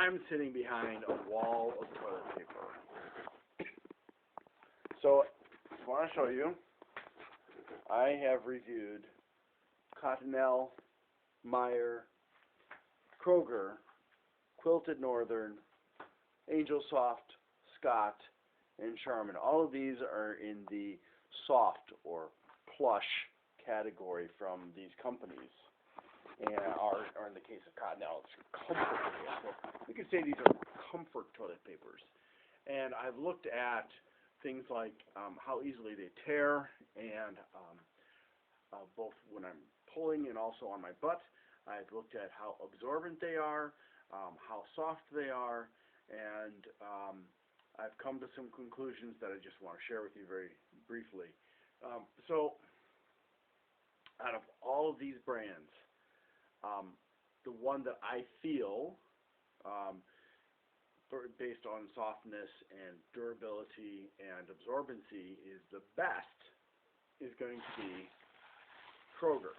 I'm sitting behind a wall of toilet paper. So, I want to show you, I have reviewed Cottonelle, Meijer, Kroger, Quilted Northern, Angel Soft, Scott, and Charmin. All of these are in the soft or plush category from these companies. And or in the case of Cottonelle, it's ComfortCare. So we could say these are comfort toilet papers. And I've looked at things like how easily they tear, and both when I'm pulling and also on my butt. I've looked at how absorbent they are, how soft they are, and I've come to some conclusions that I just want to share with you very briefly. So out of all of these brands, the one that I feel, based on softness and durability and absorbency, is the best is going to be Kroger.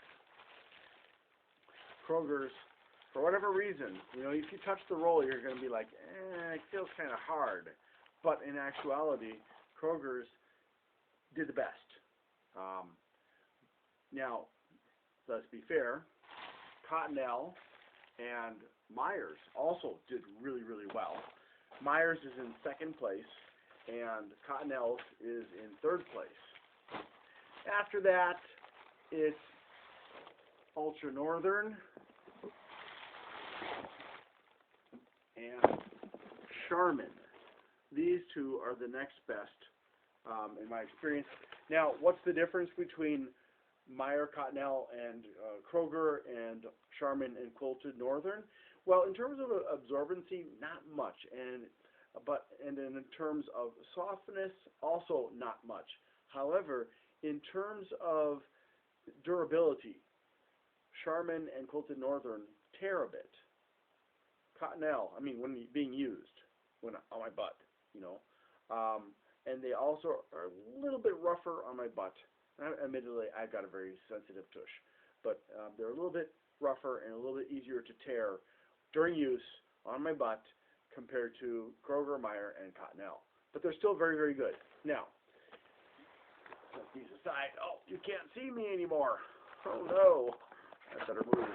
Kroger's, for whatever reason, if you touch the roll, you're going to be like, it feels kind of hard. But in actuality, Kroger's did the best. Now, let's be fair, Cottonelle and Meijer's also did really, really well. Meijer's is in second place, and Cottonelle's is in third place. After that, it's Ultra Northern and Charmin. These two are the next best in my experience. Now, what's the difference between Meijer, Cottonelle, and Kroger, and Charmin and Quilted Northern? Well, in terms of absorbency, not much, and in terms of softness, also not much. However, in terms of durability, Charmin and Quilted Northern tear a bit. Cottonelle, when being used, when on my butt, and they also are a little bit rougher on my butt. Admittedly, I've got a very sensitive tush, but they're a little bit rougher and a little bit easier to tear during use on my butt compared to Kroger, Meijer, and Cottonelle. But they're still very, very good. Now, set these aside. Oh, you can't see me anymore. Oh, no. I better move.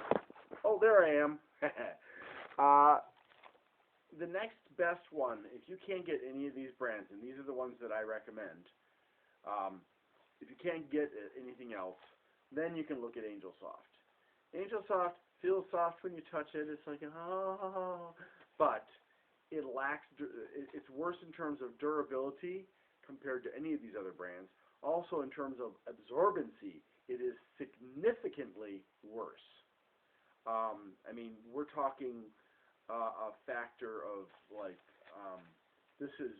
Oh, there I am. The next best one, if you can't get any of these brands, and these are the ones that I recommend, if you can't get anything else, then you can look at Angel Soft. Angel Soft feels soft when you touch it. It's like, but it lacks, it's worse in terms of durability compared to any of these other brands. Also in terms of absorbency, it is significantly worse. We're talking a factor of this is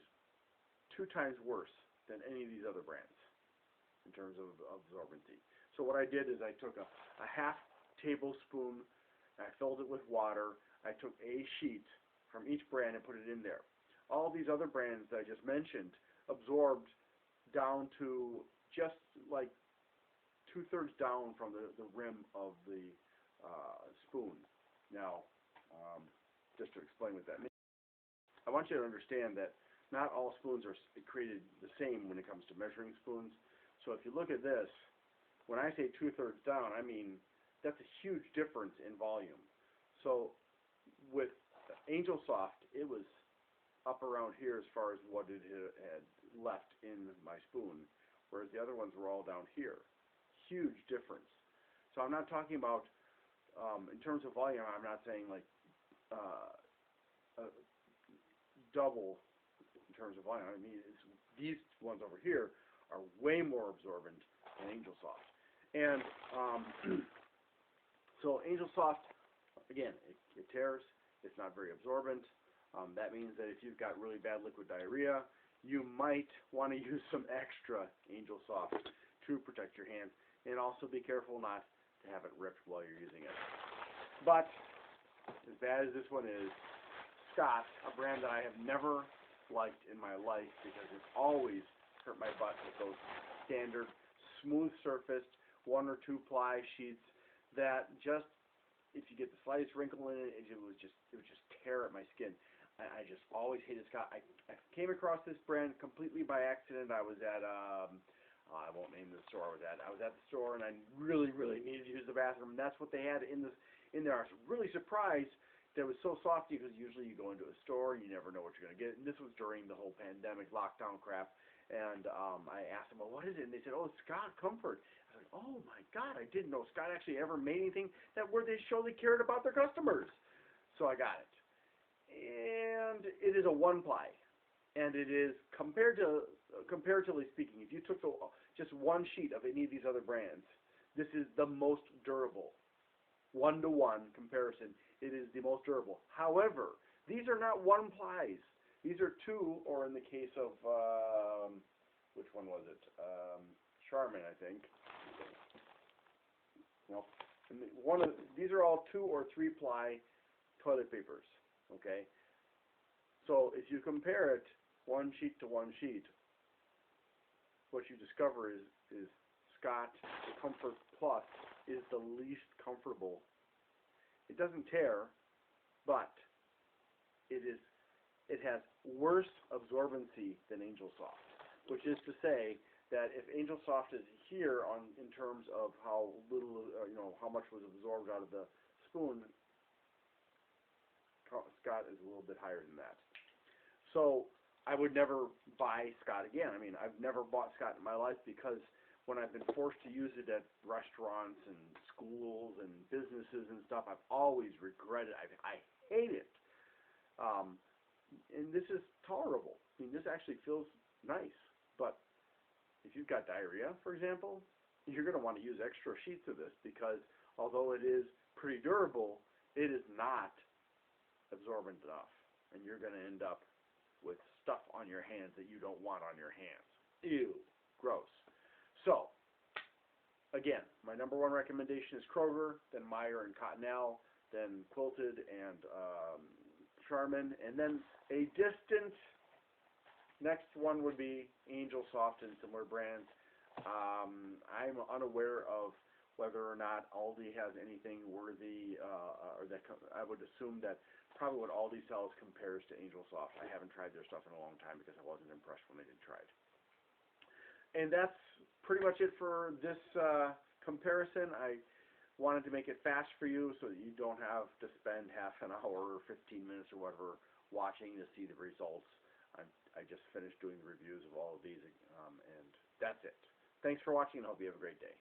2 times worse than any of these other brands in terms of absorbency. So what I did is I took a half tablespoon, I filled it with water, I took a sheet from each brand and put it in there. All these other brands that I just mentioned absorbed down to just like 2/3 down from the rim of the spoon. Now, just to explain what that means, I want you to understand that not all spoons are created the same when it comes to measuring spoons. So if you look at this, when I say 2/3 down, that's a huge difference in volume. So with Angel Soft, it was up around here as far as what it had left in my spoon, whereas the other ones were all down here. Huge difference. So I'm not talking about, in terms of volume, I'm not saying like double in terms of volume. These ones over here are way more absorbent than Angel Soft. And so Angel Soft, again, it tears. It's not very absorbent. That means that if you've got really bad liquid diarrhea, you might want to use some extra Angel Soft to protect your hands. And also be careful not to have it ripped while you're using it. But as bad as this one is, Scott, a brand that I have never liked in my life because it's always hurt my butt with those standard smooth surfaced 1 or 2 ply sheets that just if you get the slightest wrinkle in it, it would just tear at my skin. I just always hated Scott. I came across this brand completely by accident. I was at I won't name the store I was at. I was at the store and I really needed to use the bathroom, and that's what they had in there. I was really surprised that it was so soft because usually you go into a store and you never know what you're going to get. And this was during the whole pandemic lockdown crap. And I asked them, well, what is it? And they said, oh, it's Scott Comfort. I was like, oh my God, I didn't know Scott actually ever made anything where they show they cared about their customers. So I got it. And it is a one ply. And it is comparatively speaking, if you took just one sheet of any of these other brands, this is the most durable. 1-to-1 comparison, it is the most durable. However, these are not one plies. These are two, or in the case of which one was it? Charmin, I think. No, these are all 2 or 3 ply toilet papers. Okay, so if you compare it one sheet to one sheet, what you discover is Scott Comfort Plus is the least comfortable. It doesn't tear, but it has worse absorbency than Angel Soft, which is to say that if Angel Soft is here in terms of how little, how much was absorbed out of the spoon, Scott is a little bit higher than that. So I would never buy Scott again. I mean, I've never bought Scott in my life because when I've been forced to use it at restaurants and schools and businesses and stuff, I've always regretted it. I hate it. And this is tolerable. I mean, this actually feels nice. But if you've got diarrhea, for example, you're going to want to use extra sheets of this because although it is pretty durable, it is not absorbent enough. And you're going to end up with stuff on your hands that you don't want on your hands. Ew, gross. So, again, my number one recommendation is Kroger, then Meijer and Cottonelle, then Quilted and Charmin, and then a distant next one would be Angel Soft and similar brands. I'm unaware of whether or not Aldi has anything worthy, or that I would assume that probably what Aldi sells compares to Angel Soft. I haven't tried their stuff in a long time because I wasn't impressed when they did try it. And that's pretty much it for this comparison. I wanted to make it fast for you so that you don't have to spend half an hour or 15 minutes or whatever watching to see the results. I just finished doing the reviews of all of these, and that's it. Thanks for watching, and I hope you have a great day.